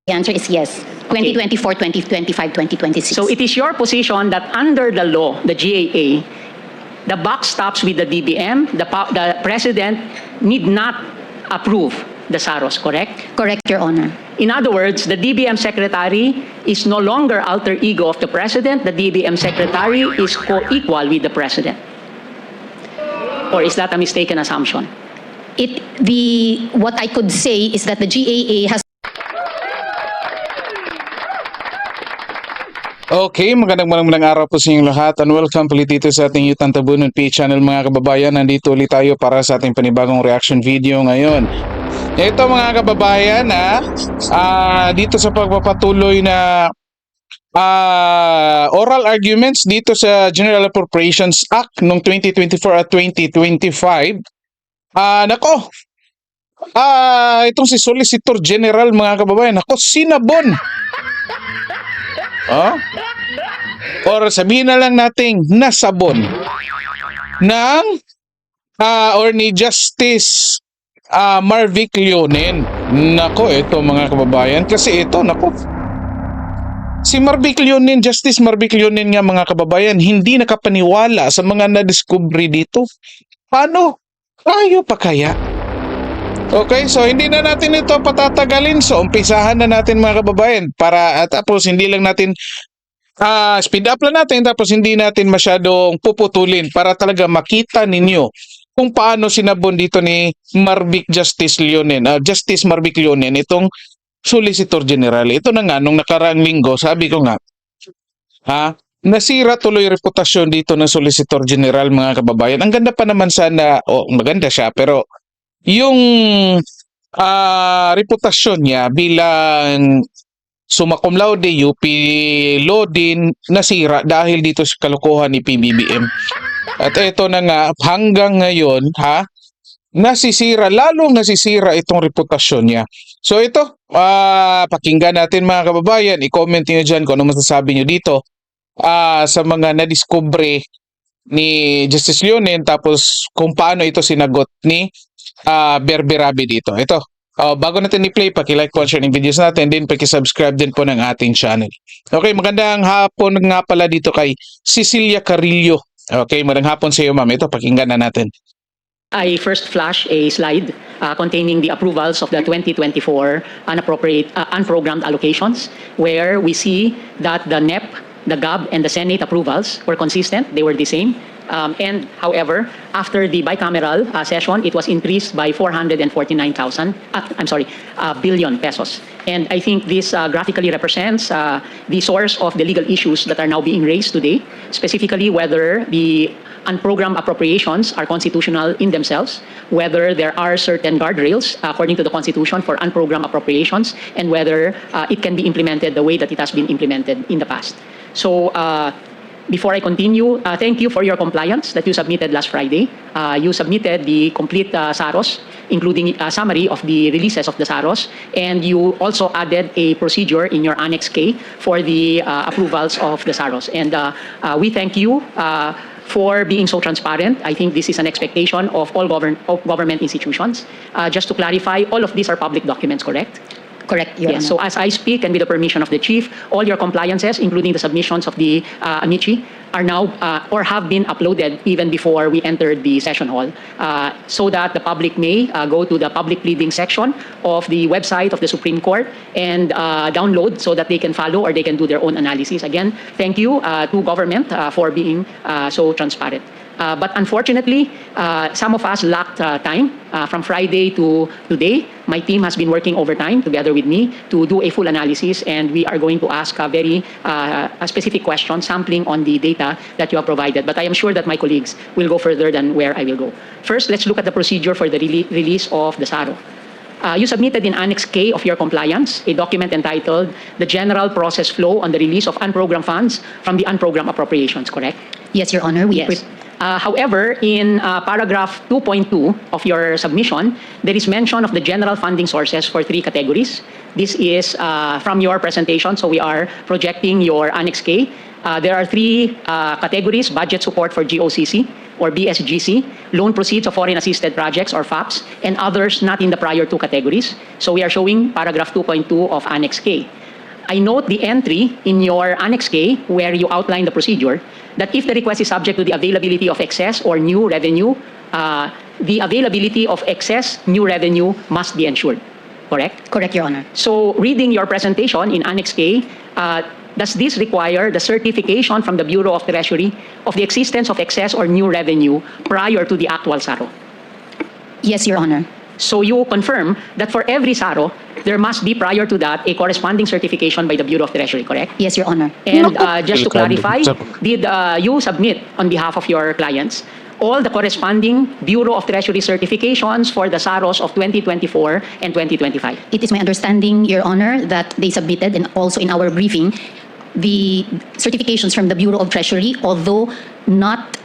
The answer is yes. 2024, 2025, 2026. So it is your position that under the law, the GAA, the buck stops with the DBM. The President need not approve the SAROS, correct? Correct, Your Honor. In other words, the DBM Secretary is no longer alter ego of the President. The DBM Secretary is co-equal with the President. Or is that a mistaken assumption? What I could say is that the GAA has Okay, magandang araw po sa inyong lahat and welcome ulit dito sa ating Youth Tabunan PH channel mga kababayan. Nandito ulit tayo para sa ating panibagong reaction video ngayon. Ito mga kababayan dito sa pagpapatuloy na oral arguments dito sa General Appropriations Act noong 2024 at 2025. Itong si Solicitor General mga kababayan, sinabon. Or sabihin na lang nating nasabon ng or ni Justice Marvic Leonen. Nako, ito mga kababayan, kasi ito, si Marvic Leonen, Justice Marvic Leonen nga mga kababayan, hindi nakapaniwala sa mga nadiskobre dito. Paano? Tayo pa kaya? Okay, so hindi na natin ito patatagalin. So umpisahan na natin mga kababayan para tapos hindi lang natin speed up lang natin tapos hindi natin masyadong puputulin para talaga makita ninyo kung paano sinabon dito ni Justice Marvic Leonen itong Solicitor General. Ito na nga nung nakaraang linggo, sabi ko nga nasira tuloy reputasyon dito ng Solicitor General mga kababayan. Ang ganda pa naman sana, maganda siya pero yung reputasyon niya bilang summa cum laude, UP Law din, nasira dahil dito sa kalokohan ni PBBM. At ito na nga, hanggang ngayon, lalong nasisira itong reputasyon niya. So ito, pakinggan natin mga kababayan, i-comment niyo dyan kung ano masasabi niyo dito sa mga nadiskobre ni Justice Leonen, tapos kung paano ito sinagot ni Berberabe dito. Ito, bago natin i-play, paki-like po, share ng videos natin, din paki-subscribe din po ng ating channel. Okay, magandang hapon nga pala dito kay Cecilia Carillo. Okay, magandang hapon sa iyo ma'am. Ito, pakinggan na natin. I first flash a slide containing the approvals of the 2024 unprogrammed allocations, where we see that the NEP, the GAB, and the Senate approvals were consistent. They were the same. And however, after the bicameral session, it was increased by 449,000. Billion pesos. And I think this graphically represents the source of the legal issues that are now being raised today, specifically whether the unprogrammed appropriations are constitutional in themselves, whether there are certain guardrails according to the Constitution for unprogrammed appropriations, and whether it can be implemented the way that it has been implemented in the past. So, before I continue, thank you for your compliance that you submitted last Friday. You submitted the complete SAROS, including a summary of the releases of the SAROS, and you also added a procedure in your Annex K for the approvals of the SAROS. And we thank you for being so transparent. I think this is an expectation of all government institutions. Just to clarify, all of these are public documents, correct? correct, Your Honor. Yes, so as I speak and with the permission of the Chief, all your compliances, including the submissions of the amici, are now or have been uploaded even before we entered the session hall, so that the public may go to the public pleading section of the website of the Supreme Court and download so that they can follow or they can do their own analysis. Again, thank you to government for being so transparent. But unfortunately, some of us lacked time. From Friday to today, my team has been working overtime together with me to do a full analysis, and we are going to ask a very specific question, sampling on the data that you have provided. But I am sure that my colleagues will go further than where I will go. First, let's look at the procedure for the release of the SARO. You submitted in Annex K of your compliance a document entitled The General Process Flow on the Release of Unprogrammed Funds from the Unprogrammed Appropriations, correct? Yes, Your Honor. Yes. However, in paragraph 2.2 of your submission, there is mention of the general funding sources for 3 categories. This is from your presentation, so we are projecting your Annex K. There are three categories: budget support for GOCC or BSGC, loan proceeds of foreign assisted projects or FAPs, and others not in the prior two categories. So we are showing paragraph 2.2 of Annex K. I note the entry in your Annex K where you outline the procedure that if the request is subject to the availability of excess or new revenue, the availability of excess new revenue must be ensured. Correct? Correct, Your Honor. So reading your presentation in Annex K, does this require the certification from the Bureau of Treasury of the existence of excess or new revenue prior to the actual SARO? Yes, Your Honor. So you confirm that for every SARO, there must be prior to that a corresponding certification by the Bureau of Treasury, correct? Yes, Your Honor. And just to clarify, did you submit on behalf of your clients all the corresponding Bureau of Treasury certifications for the SAROs of 2024 and 2025? It is my understanding, Your Honor, that they submitted, and also in our briefing, the certifications from the Bureau of Treasury, although not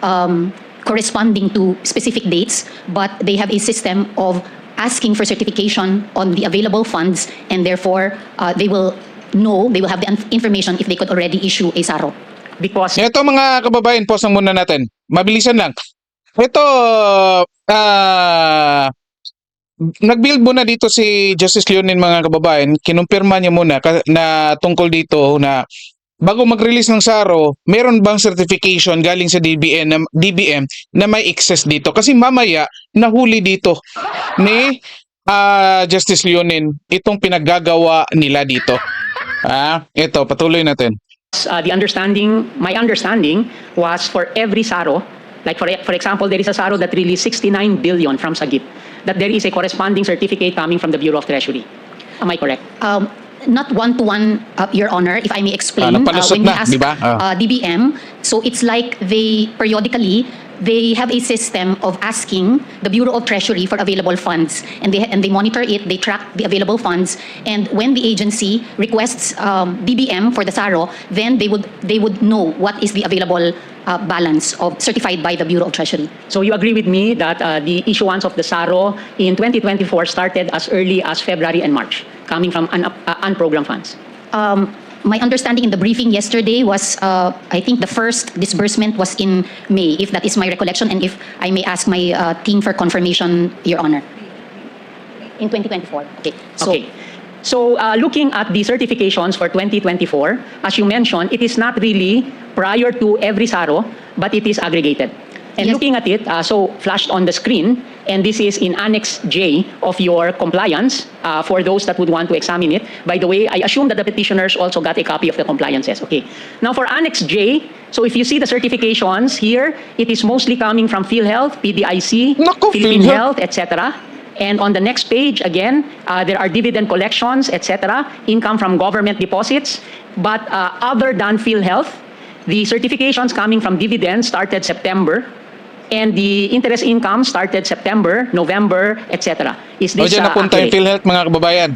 corresponding to specific dates, but they have a system of asking for certification on the available funds, and therefore they will have the information if they could already issue a SARO. Because Ito mga kababayan, pause na muna natin. Mabilisan lang. Ito, nag-build muna dito si Justice Leonen mga kababayan. Kinumpirma niya muna na tungkol dito na bago mag-release ng SARO, meron bang certification galing sa DBM na may excess dito? Kasi mamaya, nahuli dito ni Justice Leonen itong pinaggagawa nila dito. Ito, patuloy natin. my understanding was for every SARO, like for example, there is a SARO that released 69 billion from Sagip, that there is a corresponding certificate coming from the Bureau of Treasury. Am I correct? Not one-to-one, Your Honor, if I may explain. Napalusot When we na, ask di ba? DBM, so it's like they periodically, they have a system of asking the Bureau of Treasury for available funds, and they monitor it, they track the available funds, and when the agency requests DBM for the SARO, then they would know what is the available balance of certified by the Bureau of Treasury. So you agree with me that the issuance of the SARO in 2024 started as early as February and March, coming from unprogrammed funds? My understanding in the briefing yesterday was, I think the first disbursement was in May, if that is my recollection, and if I may ask my team for confirmation, Your Honor. In 2024. Okay. Okay. So looking at the certifications for 2024, as you mentioned, it is not really prior to every SARO, but it is aggregated. And Yes. looking at it, so flashed on the screen, and this is in Annex J of your compliance for those that would want to examine it. By the way, I assume that the petitioners also got a copy of the compliances. Okay. Now for Annex J, so if you see the certifications here, it is mostly coming from PhilHealth, PDIC, Naku, Philippine PhilHealth. Health, etc. And on the next page, again, there are dividend collections, etc., income from government deposits. But other than PhilHealth, the certifications coming from dividends started September, and the interest income started September, November, etc. Is O this dyan napunta yung accurate? PhilHealth mga kababayan.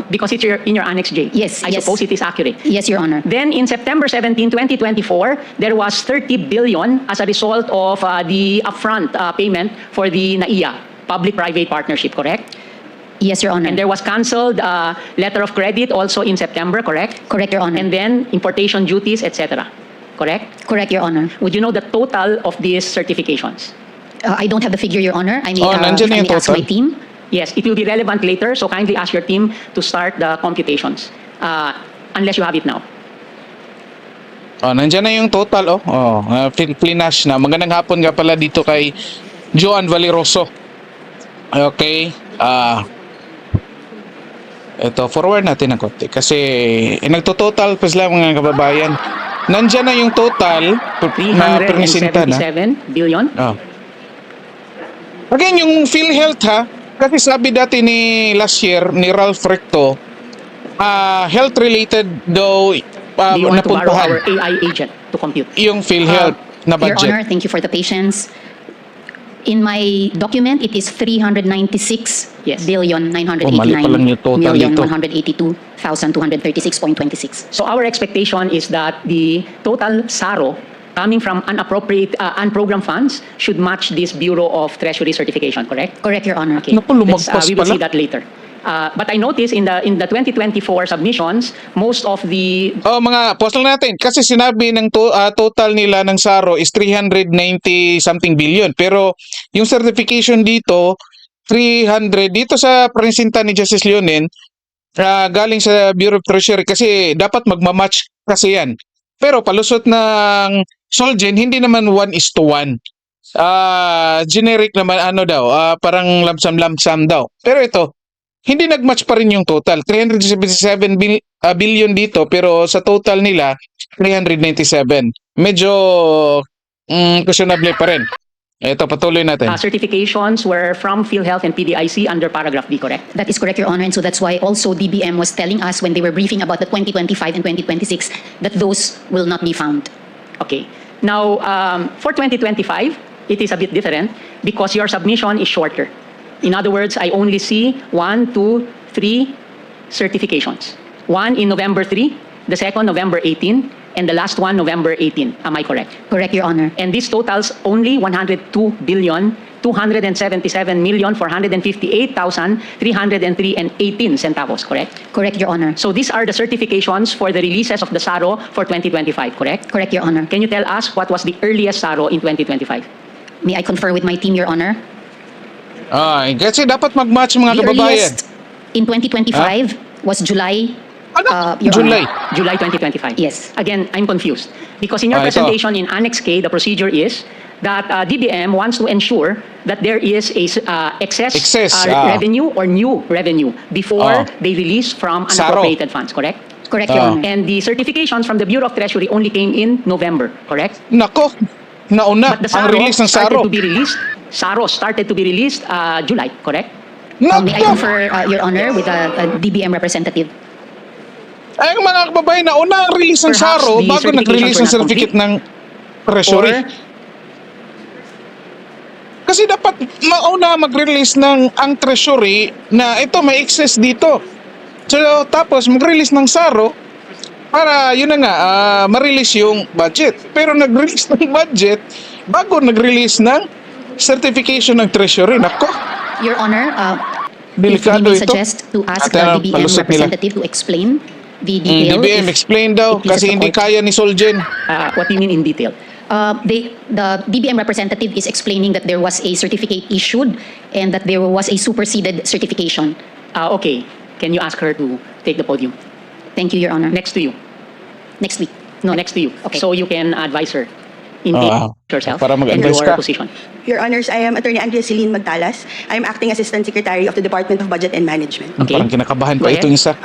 Because it's in your Annex J. Yes, I yes. suppose it is accurate. Yes, Your Honor. Then in September 17, 2024, there was 30 billion as a result of the upfront payment for the NAIA, Public-Private Partnership, correct? Yes, Your Honor. And there was canceled letter of credit also in September, correct? Correct, Your Honor. And then importation duties, etc. Correct? Correct, Your Honor. Would you know the total of these certifications? I don't have the figure, Your Honor. I may, nandyan na I yung may ask total. my team. Yes, it will be relevant later, so kindly ask your team to start the computations, unless you have it now. Nandyan na yung total. Flinash na. Magandang hapon nga pala dito kay Joan Valeroso. Okay. Ito, forward natin ng konti. Kasi nagtototal pa sila mga kababayan. Nandyan na yung total na pernisinta na. 377 billion. Again, yung PhilHealth ha. Kasi sabi dati ni last year, ni Ralph Recto, health-related daw Do you want to borrow our napuntahan AI agent to compute? yung PhilHealth na Your budget. Honor, thank you for the patience. In my document, it is 396 Yes. billion mali pa lang yung total million dito. 182,236.26. So our expectation is that the total SARO coming from unprogrammed funds should match this Bureau of Treasury certification, correct? Correct, Your Honor. Okay. Naku, lumagpas We will pala. see that later. But I noticed in the 2024 submissions, most of the Mga postal natin, kasi sinabi ng total nila ng SARO is 390 something billion. Pero yung certification dito, 300, dito sa presinta ni Justice Leonen, galing sa Bureau of Treasury kasi dapat magmamatch kasi yan. Pero palusot ng SolGen, hindi naman 1:1. Generic naman parang lamsam-lamsam daw. Pero ito, hindi nagmatch pa rin yung total. 377 billion dito pero sa total nila 397. Medyo questionable pa rin. Ito, patuloy natin. certifications were from PhilHealth and PDIC under paragraph B, correct? That is correct, Your Honor. And so that's why also DBM was telling us when they were briefing about the 2025 and 2026 that those will not be found. Okay. Now, for 2025, it is a bit different because your submission is shorter. In other words, I only see 1, 2, 3 certifications. One in November 3, the second November 18, and the last one November 18. Am I correct? Correct, Your Honor. And this totals only 102,277,458,303 and 18 centavos, correct? Correct, Your Honor. So these are the certifications for the releases of the SARO for 2025, correct? Correct, Your Honor. Can you tell us what was the earliest SARO in 2025? May I confer with my team, Your Honor? Kasi dapat mag-match mga The kababayan. earliest in 2025 was July. Your July. Honor. July 2025. Yes. Again, I'm confused. Because in your Ito. presentation in Annex K, the procedure is that DBM wants to ensure that there is a excess, revenue or new revenue before they release from SARO. unappropriated funds, correct? Correct, Your Honor. And the certifications from the Bureau of Treasury only came in November, correct? Nako, nauna But the ang SARO release ng started SARO. to be released. SARO started to be released July, correct? May I Nako, confer, Your Honor, with a DBM representative? ay mga kababayan, nauna ang release ng Perhaps SARO the bago nag-release ng certifications were not certificate ng Treasury. Kasi dapat mauna mag-release ng ang Treasury na ito may excess dito. So tapos mag-release ng SARO para yun na nga ma-release yung budget. Pero nag-release ng budget bago nag-release ng certification ng Treasury. Nako, Your Honor, if delikado we may ito. suggest to ask At, the DBM palusot nila. representative to explain the detail. DBM, explain daw it pleases kasi the hindi court. kaya ni SolGen. What do you mean in detail? The DBM representative is explaining that there was a certificate issued and that there was a superseded certification. Okay. Can you ask her to take the podium? Thank you, Your Honor. Next to you. Next week. No, next to you. Okay. So you can advise her in yourself para and mag-advise your ka. position. Your Honors, I am Attorney Andrea Celine Magtalas. I am Acting Assistant Secretary of the Department of Budget and Management. Okay. Parang kinakabahan Go pa ahead. itong isa.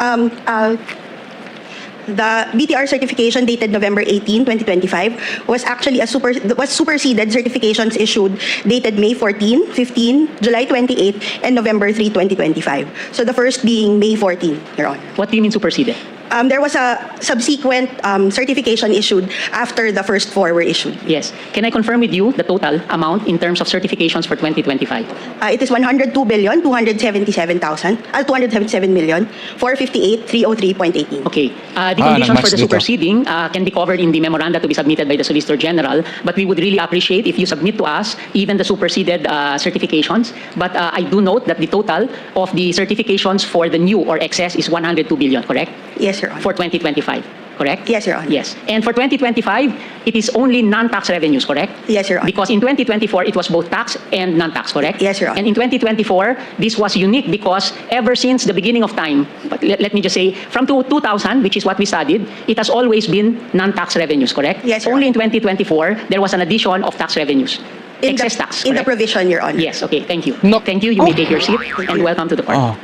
The BTR certification dated November 18, 2025 was actually was superseded certifications issued dated May 14, 15, July 28, and November 3, 2025. So the first being May 14, Your Honor. What do you mean superseded? There was a subsequent certification issued after the first four were issued. Yes. Can I confirm with you the total amount in terms of certifications for 2025? It is 102,277,458,303.18. Okay. The conditions for the nag-match dito. superseding can be covered in the memoranda to be submitted by the Solicitor General, but we would really appreciate if you submit to us even the superseded certifications. But I do note that the total of the certifications for the new or excess is 102 billion, correct? Yes, Your Honor. For 2025, correct? Yes, Your Honor. Yes. And for 2025, it is only non-tax revenues, correct? Yes, Your Honor. Because in 2024, it was both tax and non-tax, correct? Yes, Your Honor. And in 2024, this was unique because ever since the beginning of time, but let me just say, from 2000, which is what we studied, it has always been non-tax revenues, correct? Yes, Your Only in 2024, there was an addition of tax revenues. Excess tax, in the correct? provision, Your Honor. Yes, okay, thank you. No. Thank you, you may take your seat, and welcome to the court. Oh.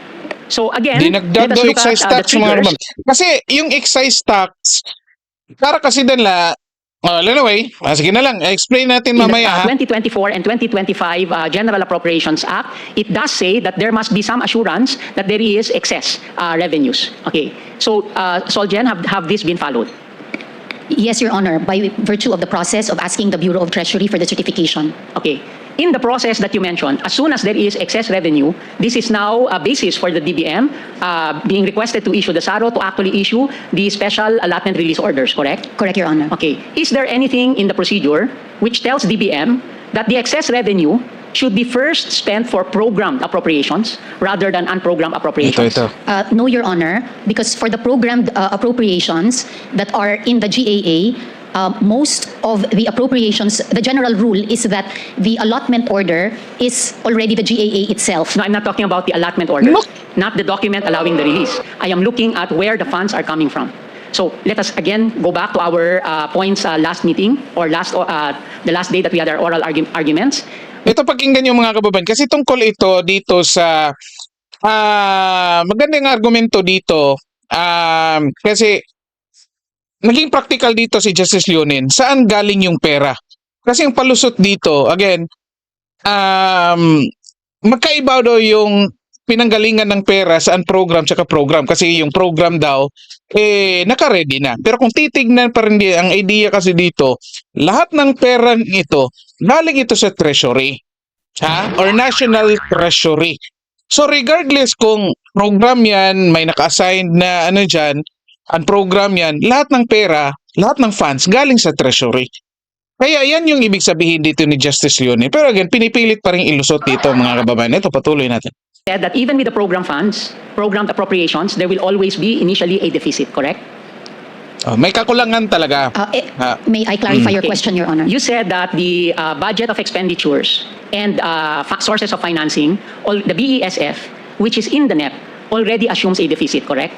So again, Dinagdag let us daw look excise at tax the mga triggers. naman. Kasi yung excise tax, para kasi nila, anyway, sige na lang, explain natin In the mamaya ha. 2024 and 2025 General Appropriations Act, it does say that there must be some assurance that there is excess revenues. Okay, so SolGen, have this been followed? Yes, Your Honor, by virtue of the process of asking the Bureau of Treasury for the certification. Okay. In the process that you mentioned, as soon as there is excess revenue, this is now a basis for the DBM being requested to issue the SARO to actually issue the special allotment release orders, correct? Correct, Your Honor. Okay. Is there anything in the procedure which tells DBM that the excess revenue should be first spent for programmed appropriations rather than unprogrammed appropriations? Ito. No, Your Honor, because for the programmed appropriations that are in the GAA, most of the appropriations, the general rule is that the allotment order is already the GAA itself. No, I'm not talking about the allotment order, No. not the document allowing the release. I am looking at where the funds are coming from. So let us again go back to our points last meeting or the last day that we had our oral arguments. Ito pakinggan yung mga kababayan kasi tungkol ito dito sa magandang argumento dito kasi naging practical dito si Justice Leonen. Saan galing yung pera? Kasi yung palusot dito, again, magkaiba daw yung pinanggalingan ng pera saan program tsaka program kasi yung program daw naka-ready na. Pero kung titignan pa rin ang idea kasi dito, lahat ng perang ito galing ito sa treasury, or national treasury. So regardless kung program yan, may naka-assigned na dyan, ang program yan, lahat ng pera, lahat ng funds galing sa treasury. Kaya yan yung ibig sabihin dito ni Justice Leonen. Pero again, pinipilit pa rin ilusot dito mga kababayan. Ito, patuloy natin. Said that even with the program funds, programmed appropriations, there will always be initially a deficit, correct? May kakulangan talaga. May I clarify your Okay. question, Your Honor? You said that the budget of expenditures and sources of financing, the BESF, which is in the NEP, already assumes a deficit, correct?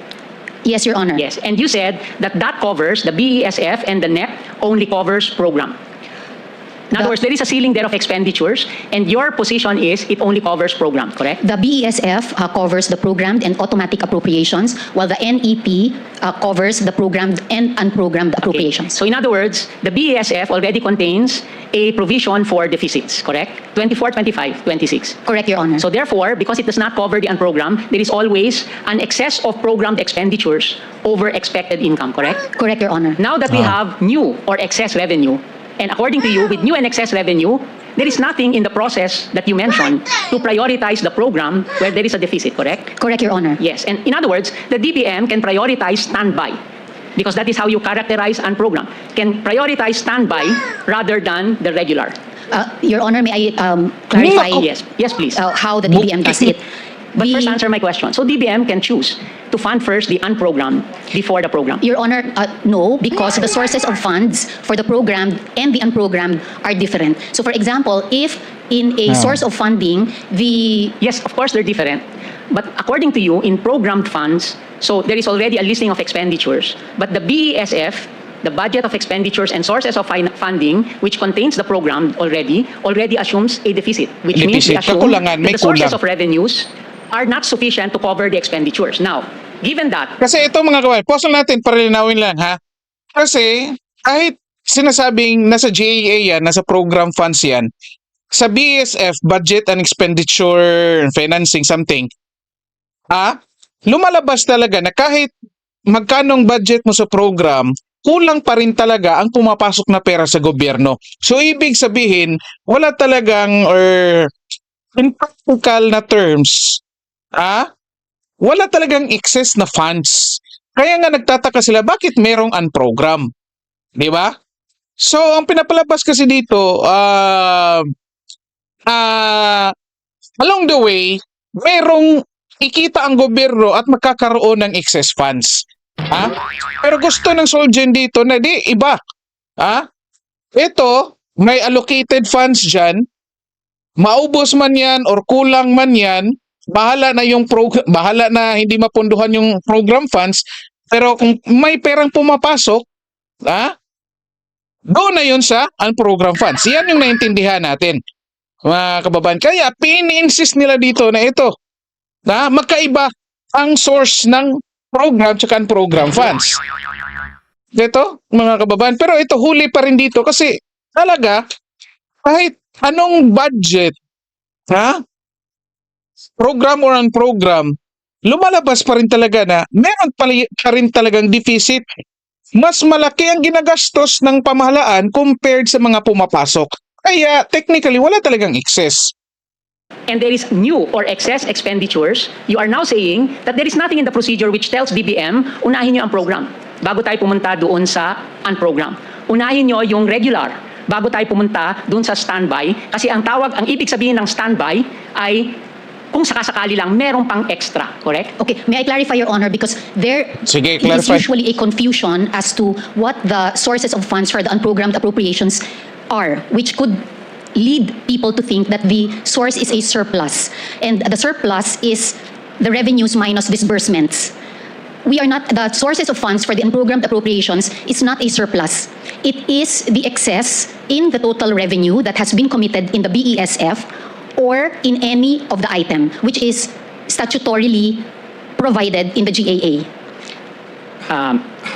Yes, Your Honor. Yes, and you said that covers, the BESF and the NEP only covers program. In other words, there is a ceiling there of expenditures, and your position is it only covers program, correct? The BESF covers the programmed and automatic appropriations, while the NEP covers the programmed and unprogrammed Okay. appropriations. So in other words, the BESF already contains a provision for deficits, correct? 24, 25, 26. Correct, Your Honor. So therefore, because it does not cover the unprogrammed, there is always an excess of programmed expenditures over expected income, correct? Correct, Your Honor. Now that we have new or excess revenue, and according to you, with new and excess revenue, there is nothing in the process that you mentioned to prioritize the program where there is a deficit, correct? Correct, Your Honor. Yes, and in other words, the DBM can prioritize standby because that is how you characterize unprogram. Can prioritize standby rather than the regular. Your Honor, may I clarify Yes, please. how the DBM does it? But The- first answer my question. So DBM can choose to fund first the unprogrammed before the program. Your Honor, no, because the sources of funds for the programmed and the unprogrammed are different. So for example, if in a source of funding, the Yes, of course they're different. But according to you, in programmed funds, so there is already a listing of expenditures. But the BESF, the budget of expenditures and sources of funding, which contains the program already assumes a deficit, which means we Deficit. assume Kakulangan, that may the sources kulang. of revenues are not sufficient to cover the expenditures. Now, given that, Kasi ito mga kababayan, pause lang natin para linawin lang ha. Kasi kahit sinasabing nasa GAA yan, nasa program funds yan, sa BSF, budget and expenditure and financing something, lumalabas talaga na kahit magkanong budget mo sa program, kulang pa rin talaga ang pumapasok na pera sa gobyerno. So ibig sabihin, wala talagang or in practical na terms, wala talagang excess na funds. Kaya nga nagtataka sila, bakit merong unprogram? Di ba? So, ang pinapalabas kasi dito, along the way, merong ikita ang gobyerno at magkakaroon ng excess funds. Pero gusto ng SolGen dito na di iba. Ito, may allocated funds dyan, maubos man yan or kulang man yan, bahala na hindi mapunduhan yung program funds, pero kung may perang pumapasok, doon na yun sa unprogram funds. Yan yung naintindihan natin, mga kababayan. Kaya pini-insist nila dito na ito, magkaiba ang source ng program at unprogram funds. Ito, mga kababayan. Pero ito, huli pa rin dito kasi talaga, kahit anong budget, program or unprogram, lumalabas pa rin talaga na meron pa rin talagang deficit. Mas malaki ang ginagastos ng pamahalaan compared sa mga pumapasok. Kaya technically, wala talagang excess. and there is new or excess expenditures, you are now saying that there is nothing in the procedure which tells DBM, unahin nyo ang program bago tayo pumunta doon sa unprogram. Unahin nyo yung regular bago tayo pumunta dun sa standby. Kasi ang ibig sabihin ng standby ay kung sakasakali lang, meron pang extra, correct? Okay, may I clarify, Your Honor, because there Sige, is clarify. usually a confusion as to what the sources of funds for the unprogrammed appropriations are, which could lead people to think that the source is a surplus. And the surplus is the revenues minus disbursements. The sources of funds for the unprogrammed appropriations is not a surplus. It is the excess in the total revenue that has been committed in the BESF or in any of the item, which is statutorily provided in the GAA.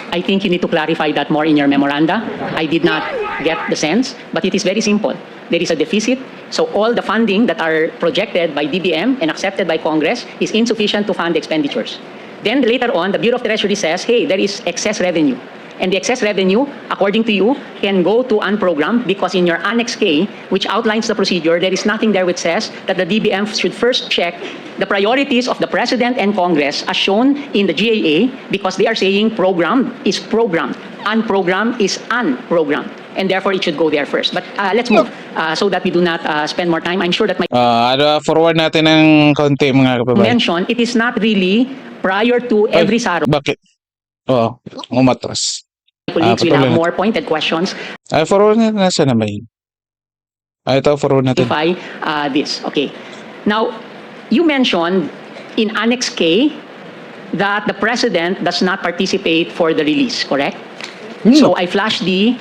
I think you need to clarify that more in your memoranda. I did not get the sense, but it is very simple. There is a deficit, so all the funding that are projected by DBM and accepted by Congress is insufficient to fund expenditures. Then later on, the Bureau of Treasury says, hey, there is excess revenue. And the excess revenue, according to you, can go to unprogrammed because in your Annex K, which outlines the procedure, there is nothing there which says that the DBM should first check the priorities of the President and Congress as shown in the GAA because they are saying programmed is programmed, unprogrammed is unprogrammed. And therefore, it should go there first. But let's move so that we do not spend more time. I'm sure that my Forward natin ng konti mga kababayan. mention, it is not really prior to every SARO. Bakit? Oo, umatras. Colleagues will patuloy have na. more pointed questions. Forward natin nasa naman yun. Ito, forward natin. Clarify this. Okay. Now, you mentioned in Annex K that the President does not participate for the release, correct? So I flashed the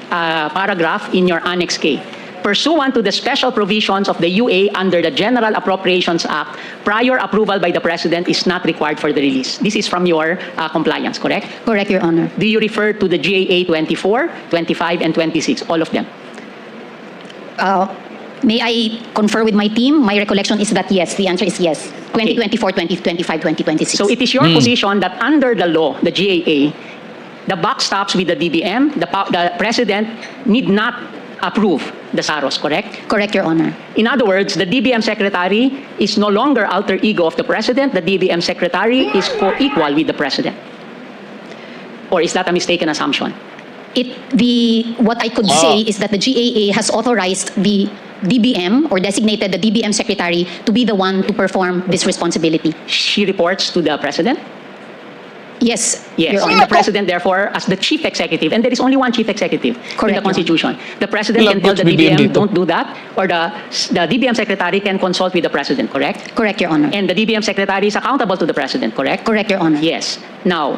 paragraph in your Annex K. Pursuant to the special provisions of the UA under the General Appropriations Act, prior approval by the President is not required for the release. This is from your compliance, correct? Correct, Your Honor. Do you refer to the GAA 24, 25, and 26, all of them? May I confer with my team? My recollection is that yes, the answer is yes. 2024, 2025, 2026. So it is your position that under the law, the GAA, the buck stops with the DBM, the President need not approve the SAROS, correct? Correct, Your Honor. In other words, the DBM Secretary is no longer alter ego of the President. The DBM Secretary is co-equal with the President. Or is that a mistaken assumption? What I could say is that the GAA has authorized the DBM or designated the DBM Secretary to be the one to perform this responsibility. She reports to the President? Yes, Yes, Your and Honor. the President therefore as the Chief Executive, and there is only one Chief Executive in Correct, the Constitution. The President can tell What's the BBM DBM, dito? don't do that, or the DBM Secretary can consult with the President, correct? Correct, Your Honor. And the DBM Secretary is accountable to the President, correct? Correct, Your Honor. Yes. Now,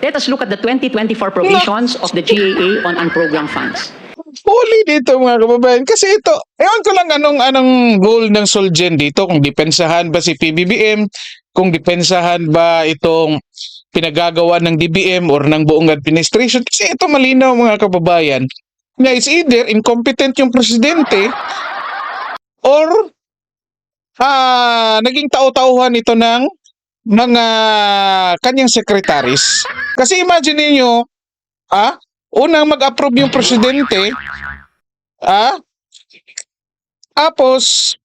let us look at the 2024 provisions of the GAA on unprogrammed funds. Huli dito mga kababayan. Kasi ito, ewan ko lang anong goal ng SolGen dito. Kung depensahan ba si PBBM, kung depensahan ba itong pinagagawa ng DBM or ng buong administration. Kasi ito malinaw mga kababayan. Nga it's either incompetent yung presidente or naging tao-tauhan ito ng mga kanyang secretaries. Kasi imagine niyo, unang mag-approve yung presidente, tapos,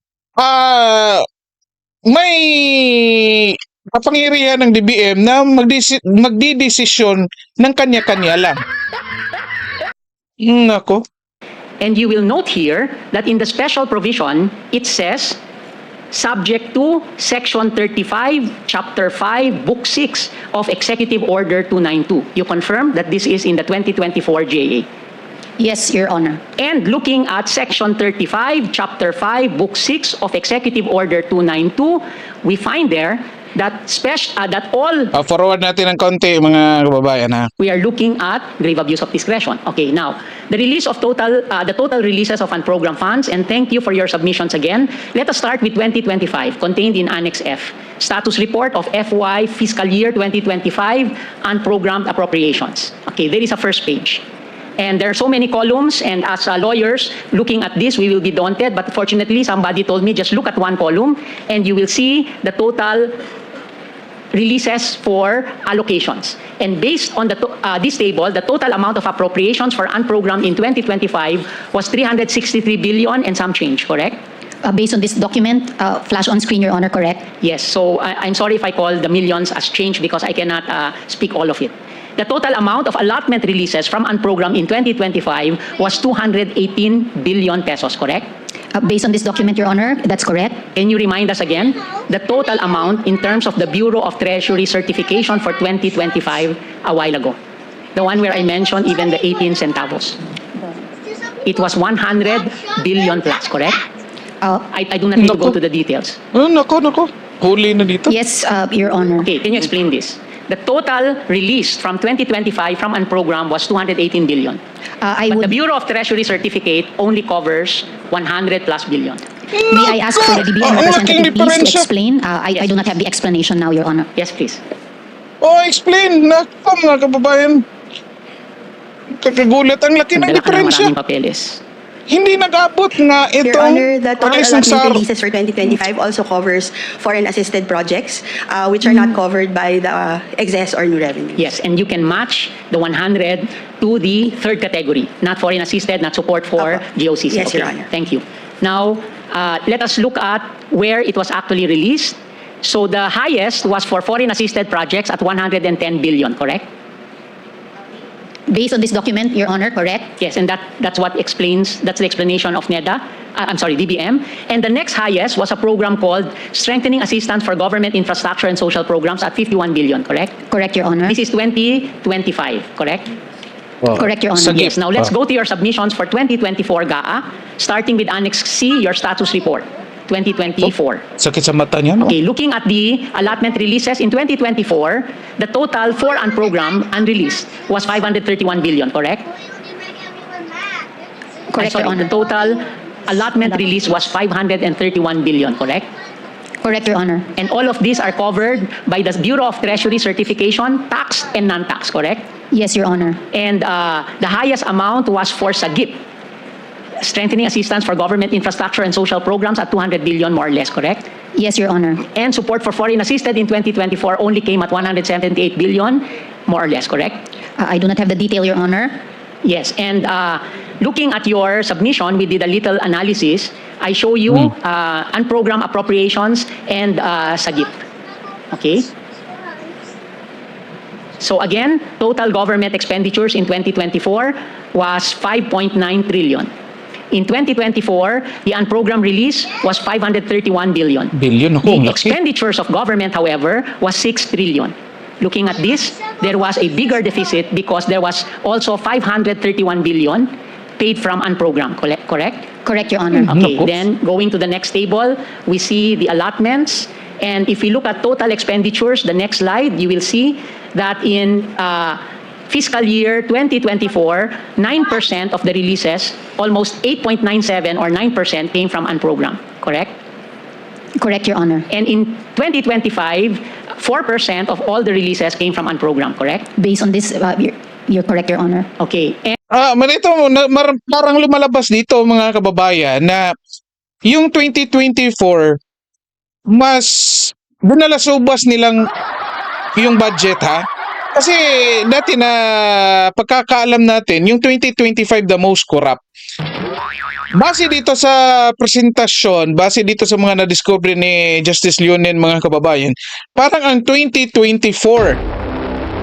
may kapangyarihan ng DBM na magdidesisyon ng kanya-kanya lang. Nako. And you will note here that in the special provision, it says, subject to Section 35, Chapter 5, Book 6 of Executive Order 292. You confirm that this is in the 2024 GAA. Yes, Your Honor. And looking at Section 35, Chapter 5, Book 6 of Executive Order 292, we find there that all Forward natin ng konti mga kababayan ha. we are looking at grave abuse of discretion. Okay, now, the release of the total releases of unprogrammed funds, and thank you for your submissions again. Let us start with 2025, contained in Annex F. Status report of FY fiscal year 2025 unprogrammed appropriations. Okay, there is a first page. And there are so many columns, and as lawyers looking at this, we will be daunted. But fortunately, somebody told me just look at one column, and you will see the total releases for allocations. And based on this table, the total amount of appropriations for unprogrammed in 2025 was 363 billion and some change, correct? Based on this document, flash on screen, Your Honor, correct? Yes, so I'm sorry if I call the millions as change because I cannot speak all of it. The total amount of allotment releases from unprogrammed in 2025 was 218 billion pesos, correct? Based on this document, Your Honor, that's correct. Can you remind us again the total amount in terms of the Bureau of Treasury certification for 2025 a while ago? The one where I mentioned even the 18 centavos. It was 100 billion plus, correct? I do not need to go Naku. to the details. Oh, nako. Huli na dito. Yes, Your Honor. Okay, can you explain this? The total released from 2025 from unprogrammed was 218 billion. I But would, the Bureau of Treasury certificate only covers 100 plus billion. may I ask for the DBM Ang laking representative please to diferensya. explain? I do not have the explanation now, Your Honor. Yes, please. Oh, explain. Nako, mga kababayan. Kakagulat. Ang laki ng Nagdala ka ng diferensya. maraming papeles. Hindi nag-abot nga Your itong Honor, the total isang allotment SAR. releases for 2025 also covers foreign-assisted projects, which are not covered by the excess or new revenue. Yes, and you can match the 100 to the third category, not foreign assisted, not support for Opo. GOCC. Yes, Okay, Your Honor. thank you. Now, let us look at where it was actually released. So the highest was for foreign assisted projects at 110 billion, correct? Based on this document, Your Honor, correct? Yes, and that's what explains, that's the explanation of DBM. And the next highest was a program called Strengthening Assistance for Government Infrastructure and Social Programs at 51 billion, correct? Correct, Your Honor. This is 2025, correct? Correct, Your Honor. Sagip. Yes, now let's go to your submissions for 2024 GAA, starting with Annex C, your status report, 2024. Sakit sa mata niya, no? Okay, looking at the allotment releases in 2024, the total for unprogrammed unreleased was 531 billion, correct? Correct, Sorry, Your Honor. the total allotment release was 531 billion, correct? Correct, Your Honor. And all of these are covered by the Bureau of Treasury certification, tax and non-tax, correct? Yes, Your Honor. And the highest amount was for SAGIP, Strengthening Assistance for Government Infrastructure and Social Programs at 200 billion, more or less, correct? Yes, Your Honor. And support for foreign assisted in 2024 only came at 178 billion, more or less, correct? I do not have the detail, Your Honor. Yes, and looking at your submission, we did a little analysis. I show you unprogrammed appropriations and SAGIP. Okay? So again, total government expenditures in 2024 was 5.9 trillion. In 2024, the unprogrammed release was 531 billion. Billion, ako, ang The laki. expenditures of government, however, was 6 trillion. Looking at this, there was a bigger deficit because there was also 531 billion paid from unprogrammed, correct? Correct, Your Honor. Okay, Naku. then going to the next table, we see the allotments. And if we look at total expenditures, the next slide, you will see that in fiscal year 2024, 9% of the releases, almost 8.97 or 9% came from unprogrammed, correct? Correct, Your Honor. And in 2025, 4% of all the releases came from unprogrammed, correct? Based on this, you're correct, Your Honor. Okay. And Manito, parang lumalabas dito mga kababayan na yung 2024 mas binalasubas nilang yung budget, ha? Kasi dati na pagkakaalam natin, yung 2025 the most corrupt. Base dito sa presentasyon, base dito sa mga nadiskobre ni Justice Leonen, mga kababayan, parang ang 2024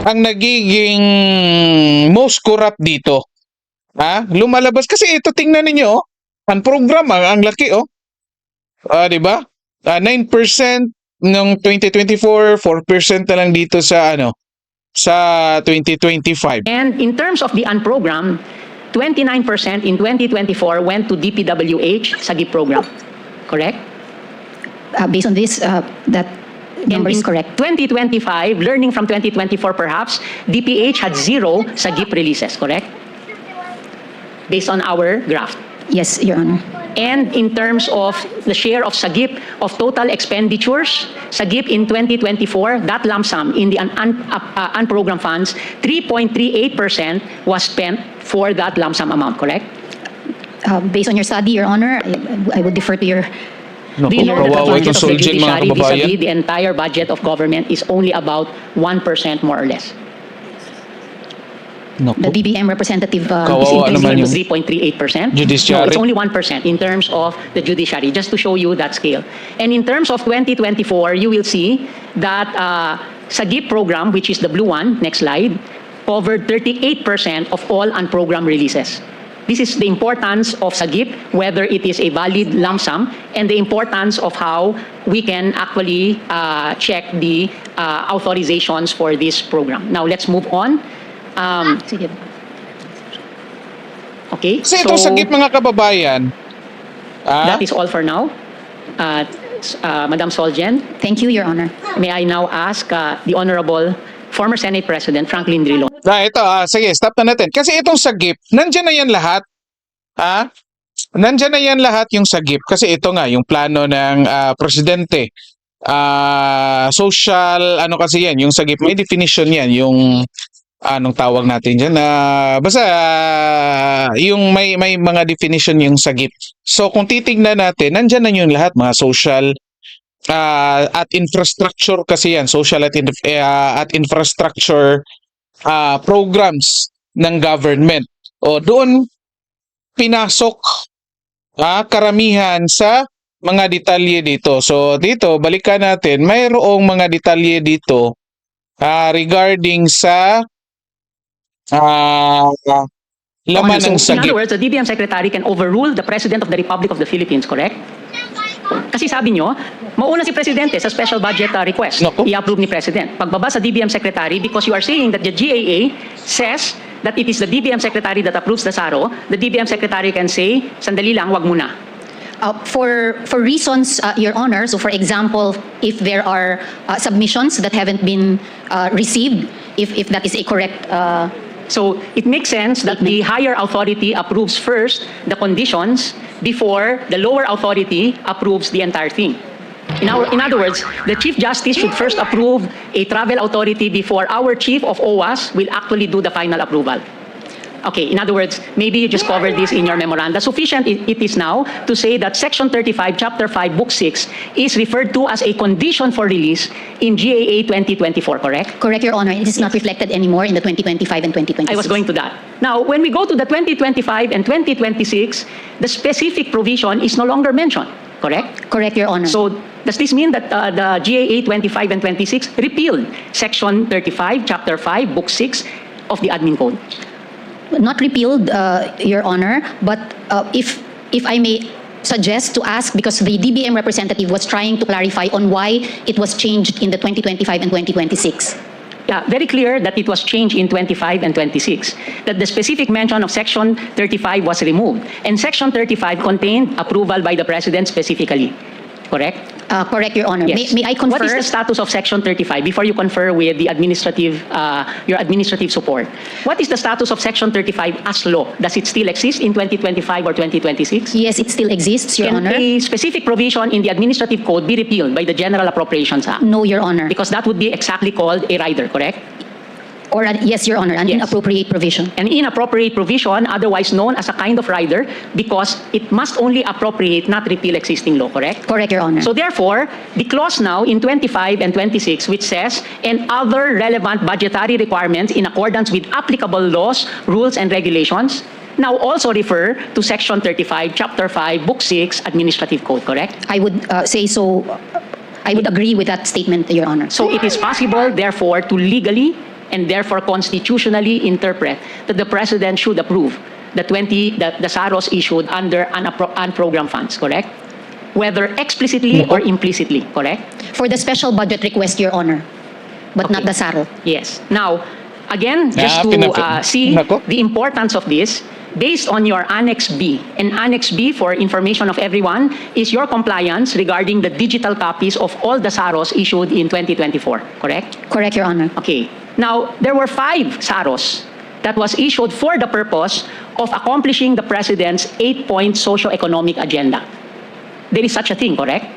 ang nagiging most corrupt dito. Ha? Lumalabas kasi ito, tingnan ninyo, ang program ang laki, oh. 'Di ba? 9% ng 2024, 4% na lang dito sa sa 2025. And in terms of the unprogrammed, 29% in 2024 went to DPWH SAGIP program, correct? Based on this, that number And is in correct. 2025, learning from 2024 perhaps, DPH had 0 SAGIP releases, correct? Based on our graph. Yes, Your Honor. And in terms of the share of SAGIP of total expenditures, SAGIP in 2024, that lump sum in the unprogrammed funds, 3.38% was spent for that lump sum amount, correct? Based on your study, Your Honor, I would defer to your... Do you know that the kawawa budget itong of the SolGen, mga judiciary kababayan. vis-a-vis the entire budget of government is only about 1% more or less? The DBM representative is Kawawa increasing. naman To yung 3.38%? judiciary. No, it's only 1% in terms of the judiciary, just to show you that scale. And in terms of 2024, you will see that SAGIP program, which is the blue one, next slide, covered 38% of all unprogrammed releases. This is the importance of SAGIP, whether it is a valid lump sum, and the importance of how we can actually check the authorizations for this program. Now, let's move on. Sige. Okay, Kasi itong sagip mga kababayan, that is all for now. Madam SolGen, Thank you, Your Honor. may I now ask the Honorable former Senate President Franklin Drilon. ito, sige, stop na natin. Kasi itong sagip, nandyan na yan lahat. Nandyan na yan lahat yung sagip. Kasi ito nga, yung plano ng presidente. Social, ano kasi yan, yung sagip, may definition yan, yung anong tawag natin dyan, basta yung may mga definition yung sagip. So kung titignan natin, nandyan na yung lahat, mga social at infrastructure kasi yan, social at infrastructure programs ng government. O doon pinasok karamihan sa mga detalye dito. So dito, balikan natin, mayroong mga detalye dito regarding sa laman ng So, in sagip. other words, the DBM Secretary can overrule the President of the Republic of the Philippines, correct? Kasi sabi nyo, mauna si Presidente sa special budget request. Naku. I-approve ni President. Pagbaba sa DBM Secretary, because you are saying that the GAA says that it is the DBM Secretary that approves the SARO, the DBM Secretary can say, sandali lang, wag muna. For reasons, Your Honor, so for example, if there are submissions that haven't been received, if that is a correct So it makes sense that the higher authority approves first the conditions before the lower authority approves the entire thing. In other words, the Chief Justice should first approve a travel authority before our Chief of OWAS will actually do the final approval. Okay, in other words, maybe you just covered this in your memoranda. Sufficient it is now to say that Section 35, Chapter 5, Book 6 is referred to as a condition for release in GAA 2024, correct? correct, Your Honor. It is not reflected anymore in the 2025 and 2026. I was going to that. Now, when we go to the 2025 and 2026, the specific provision is no longer mentioned, correct? Correct, Your Honor. So, does this mean that the GAA 25 and 26 repealed Section 35, Chapter 5, Book 6 of the Admin Code? Not repealed, Your Honor, but if I may suggest to ask, because the DBM representative was trying to clarify on why it was changed in the 2025 and 2026. Yeah, very clear that it was changed in 25 and 26, that the specific mention of Section 35 was removed, and Section 35 contained approval by the President specifically, correct? Correct, Your Honor. Yes. May I confer? What is the status of Section 35 before you confer with the administrative, your administrative support? What is the status of Section 35 as law? Does it still exist in 2025 or 2026? Yes, it still exists, Your Can Honor. a specific provision in the administrative code be repealed by the General Appropriations Act? No, Your Honor. Because that would be exactly called a rider, correct? Or yes, Your Honor, an Yes. inappropriate provision. An inappropriate provision, otherwise known as a kind of rider, because it must only appropriate, not repeal existing law, correct? Correct, Your Honor. So therefore, the clause now in 25 and 26, which says, and other relevant budgetary requirements in accordance with applicable laws, rules, and regulations, now also refer to Section 35, Chapter 5, Book 6, Administrative Code, correct? I would say so. I would agree with that statement, Your Honor. So it is possible, therefore, to legally and therefore constitutionally interpret that the President should approve the SAROs issued under unprogrammed funds, correct? Whether explicitly or implicitly, correct? For the special budget request, Your Honor, but not Okay. the SARO. Yes. Now, again, just to see the importance of this, based on your Annex B, and Annex B, for information of everyone, is your compliance regarding the digital copies of all the SAROs issued in 2024, correct? Correct, Your Honor. Okay. Now, there were 5 SAROs that was issued for the purpose of accomplishing the President's 8-point socio-economic agenda. There is such a thing, correct?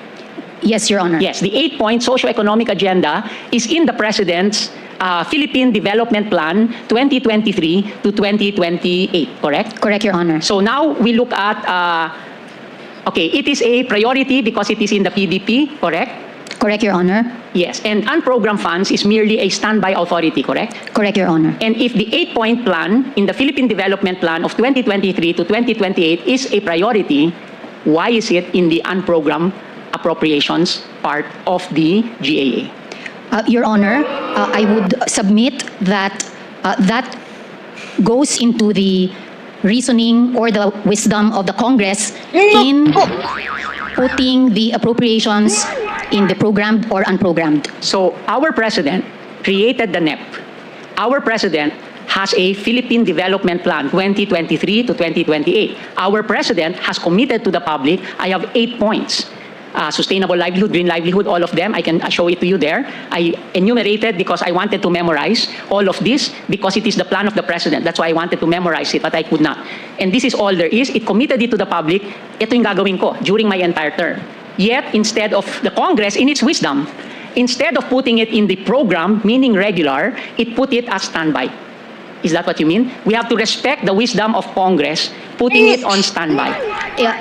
Yes, Your Honor. Yes, the 8-point socio-economic agenda is in the President's Philippine Development Plan 2023 to 2028, correct? Correct, Your Honor. So now we look at, okay, it is a priority because it is in the PDP, correct? Correct, Your Honor. Yes, and unprogrammed funds is merely a standby authority, correct? Correct, Your Honor. And if the 8-point plan in the Philippine Development Plan of 2023 to 2028 is a priority, why is it in the unprogrammed appropriations part of the GAA? Your Honor, I would submit that that goes into the reasoning or the wisdom of the Congress in putting the appropriations in the programmed or unprogrammed. So our president created the NEP. Our president has a Philippine Development Plan 2023 to 2028. Our president has committed to the public, I have 8 points. Sustainable livelihood, green livelihood, all of them. I can show it to you there. I enumerated because I wanted to memorize all of this because it is the plan of the president. That's why I wanted to memorize it, but I could not. And this is all there is. It committed it to the public. Ito yung gagawin ko during my entire term. Yet, instead of the Congress, in its wisdom, instead of putting it in the program, meaning regular, it put it as standby. Is that what you mean? We have to respect the wisdom of Congress, putting it on standby.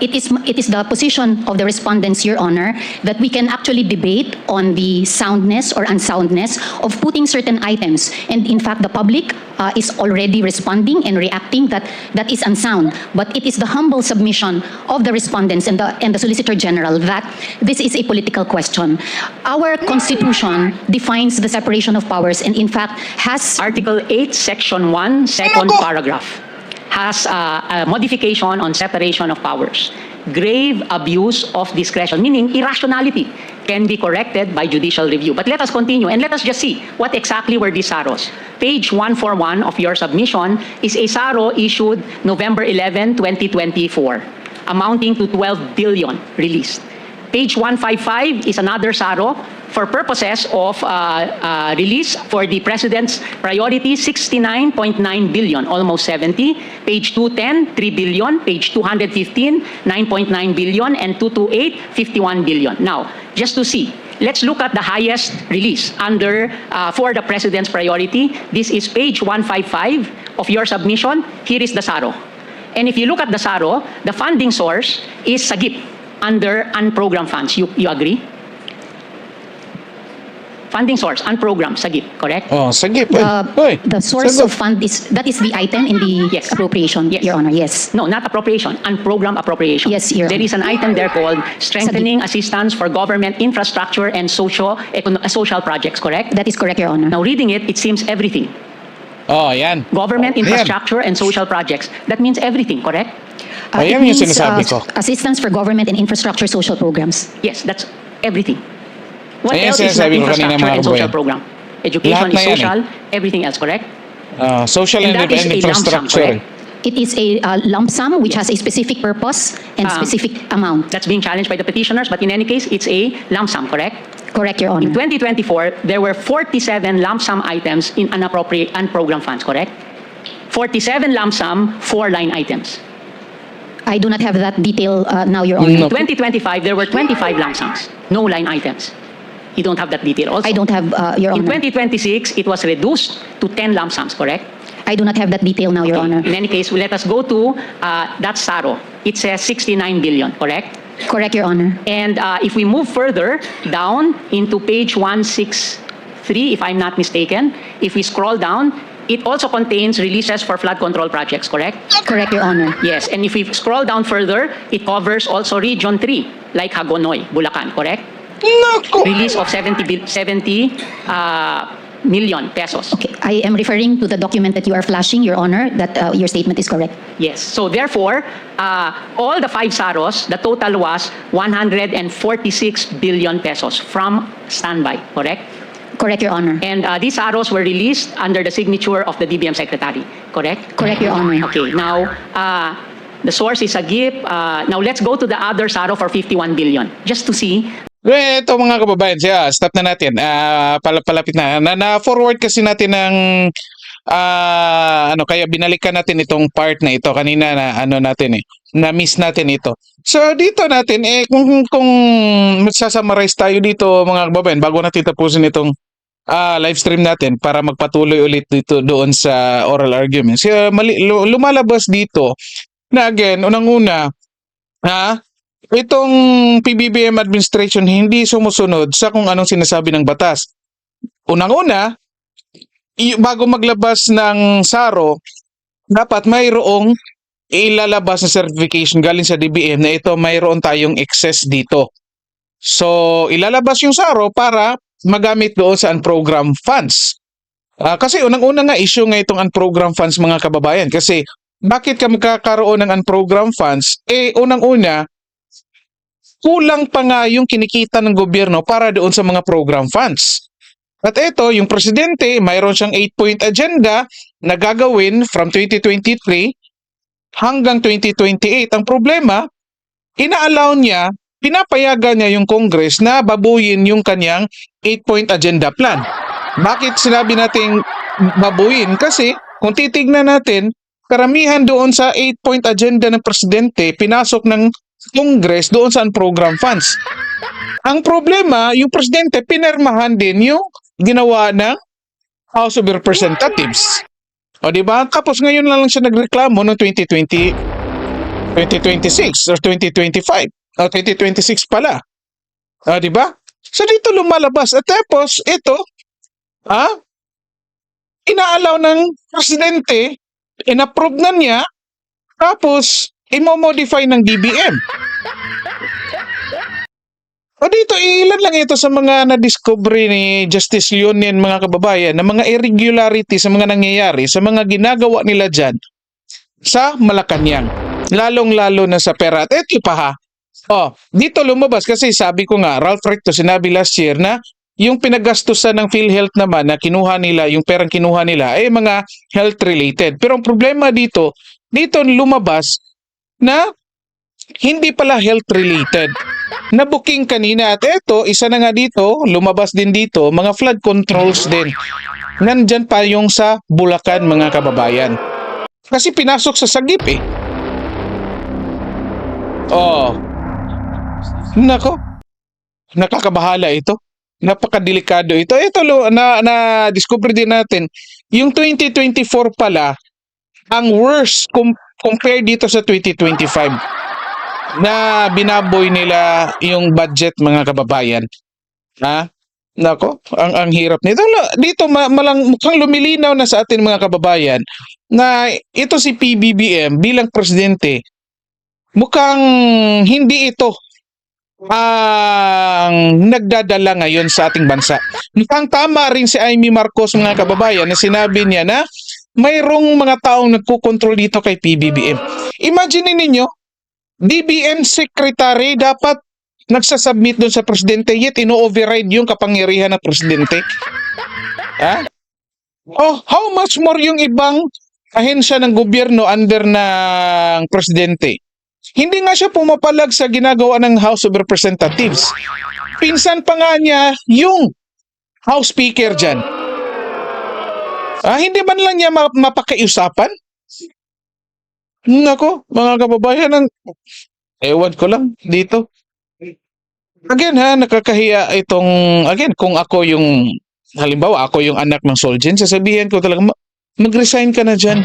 It is the position of the respondents, Your Honor, that we can actually debate on the soundness or unsoundness of putting certain items. And in fact, the public is already responding and reacting that that is unsound. But it is the humble submission of the respondents and the Solicitor General that this is a political question. Our Constitution defines the separation of powers and in fact has Article 8, Section 1, second paragraph, has a modification on separation of powers. Grave abuse of discretion, meaning irrationality, can be corrected by judicial review. But let us continue and let us just see what exactly were these SAROs. Page 141 of your submission is a SARO issued November 11, 2024, amounting to 12 billion released. Page 155 is another SARO for purposes of release for the President's priority, 69.9 billion, almost 70. Page 210, 3 billion. Page 215, 9.9 billion. And 228, 51 billion. Now, just to see, let's look at the highest release under for the President's priority. This is page 155 of your submission. Here is the SARO. And if you look at the SARO, the funding source is SAGIP under unprogrammed funds. You agree? Funding source, unprogrammed, SAGIP, correct? Oh, sige. the source of fund is that is the item in the Yes. appropriation, Yes. Your Honor. Yes. No, not appropriation, unprogrammed appropriation. Yes, Your There Honor. is an item there called strengthening assistance for government infrastructure and social projects, correct? That is correct, Your Honor. Now reading it, it seems everything. Oh, yan. Government Ayan. infrastructure and social projects. That means everything, correct? Ayan it yung means, sinasabi ko. assistance for government and infrastructure social programs. Yes, that's everything. What Ayan else is not sinasabi ko kanina, infrastructure mga and social kabayan. program? Education Lahat is na yan, social, everything else, correct? Social And and that is a lump sum, infrastructure. correct? It is a lump sum which has a specific purpose and specific amount. That's being challenged by the petitioners, but in any case, it's a lump sum, correct? Correct, Your In Honor. 2024, there were 47 lump sum items in unprogrammed funds, correct? 47 lump sum, 4 line items. I do not have that detail now, Your Honor. No. In 2025, there were 25 lump sums, no line items. You don't have that detail also. I don't have, Your In Honor. 2026, it was reduced to 10 lump sums, correct? I do not have that detail now, Your Honor. In any case, let us go to that SARO. It says 69 billion, correct? Correct, Your Honor. And if we move further down into page 163, if I'm not mistaken, if we scroll down, it also contains releases for flood control projects, correct? Correct, Your Honor. Yes, and if we scroll down further, it covers also Region 3, like Hagonoy, Bulacan, correct? Naku! Release of 70 million pesos. Okay, I am referring to the document that you are flashing, Your Honor, that your statement is correct. Yes. So therefore, all the 5 SAROs, the total was 146 billion pesos from standby, correct? Correct, Your Honor. And these SAROs were released under the signature of the DBM Secretary, correct? Correct, Your Honor. Okay. Now, the source is a GIP. Now, let's go to the other SARO for 51 billion, just to see. Ito mga kababayan, stop na natin. Palapit na. Na-forward kasi natin ng kaya binalikan natin itong part na ito kanina na na-miss natin ito. So dito natin kung magsasummarize tayo dito mga kababayan bago natin tapusin itong live stream natin para magpatuloy ulit dito doon sa oral arguments. Lumalabas dito na again, unang-una, itong PBBM administration hindi sumusunod sa kung anong sinasabi ng batas. Unang-una, bago maglabas ng SARO, dapat mayroong ilalabas na certification galing sa DBM na ito mayroon tayong excess dito. So, ilalabas yung SARO para magamit doon sa unprogrammed funds. Kasi unang-una nga issue nga itong unprogrammed funds mga kababayan. Kasi bakit ka magkakaroon ng unprogrammed funds? Unang-una, kulang pa nga yung kinikita ng gobyerno para doon sa mga program funds. At ito, yung presidente, mayroon siyang 8-point agenda na gagawin from 2023 hanggang 2028. Ang problema, ina-allow niya, pinapayagan niya yung Congress na babuyin yung kanyang 8-point agenda plan. Bakit sinabi nating babuyin? Kasi kung titignan natin, karamihan doon sa 8-point agenda ng presidente, pinasok ng Congress doon sa program funds. Ang problema, yung presidente, pinirmahan din yung ginawa ng House of Representatives. O di ba? Tapos ngayon lang siya nagreklamo noong 2026 or 2025. O 2026 pala. O di ba? So dito lumalabas. At tapos ito, ina-allow ng presidente, in-approve na niya, tapos imo-modify ng DBM. O dito, ilan lang ito sa mga nadiskobre ni Justice Leonen mga kababayan na mga irregularity sa mga nangyayari, sa mga ginagawa nila dyan sa Malacanang. Lalong-lalo na sa pera. At ito pa ha. Dito lumabas kasi sabi ko nga, Ralph Recto sinabi last year na yung pinagastusan ng PhilHealth naman na kinuha nila, yung perang kinuha nila ay mga health-related. Pero ang problema dito lumabas na hindi pala health-related. Na-booking kanina at eto, isa na nga dito, lumabas din dito, mga flood controls din. Nandyan pa yung sa Bulacan mga kababayan. Kasi pinasok sa sagip eh. Nako, nakakabahala ito. Napakadelikado ito. Ito na-discover din natin, yung 2024 pala, ang worst compared dito sa 2025. Na binaboy nila yung budget mga kababayan. Nako, ang hirap nito. Dito mukhang lumilinaw na sa atin mga kababayan na ito si PBBM bilang presidente, mukhang hindi ito ang nagdadala ngayon sa ating bansa. Mukhang tama rin si Amy Marcos mga kababayan na sinabi niya na mayroong mga taong nagkukontrol dito kay PBBM. Imagine ninyo, DBM secretary dapat nagsasubmit doon sa presidente yet ino-override yung kapangyarihan ng presidente. How much more yung ibang ahensya ng gobyerno under ng presidente? Hindi nga siya pumapalag sa ginagawa ng House of Representatives. Pinsan pa nga niya yung House Speaker dyan. Hindi man lang niya mapakiusapan? Nako, mga kababayan, ewan ko lang dito. Again nakakahiya itong, kung ako yung, halimbawa ako yung anak ng SolGen, sasabihin ko talaga, mag-resign ka na dyan.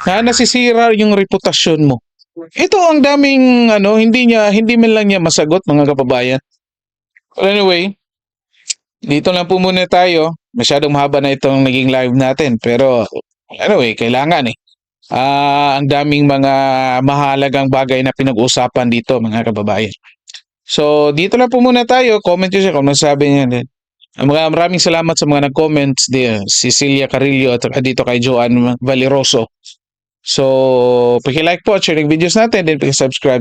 Nasisira yung reputasyon mo. Ito ang daming, hindi man lang niya masagot mga kababayan. Well, anyway, dito lang po muna tayo. Masyadong mahaba na itong naging live natin. Pero, anyway, kailangan ang daming mga mahalagang bagay na pinag-usapan dito mga kababayan. So dito lang po muna tayo. Comment nyo siya kung masasabi niya din. Maraming salamat sa mga nag-comments, Cecilia Carillo at dito kay Joanne Valeroso. So paki-like po at share ng videos natin, then paki-subscribe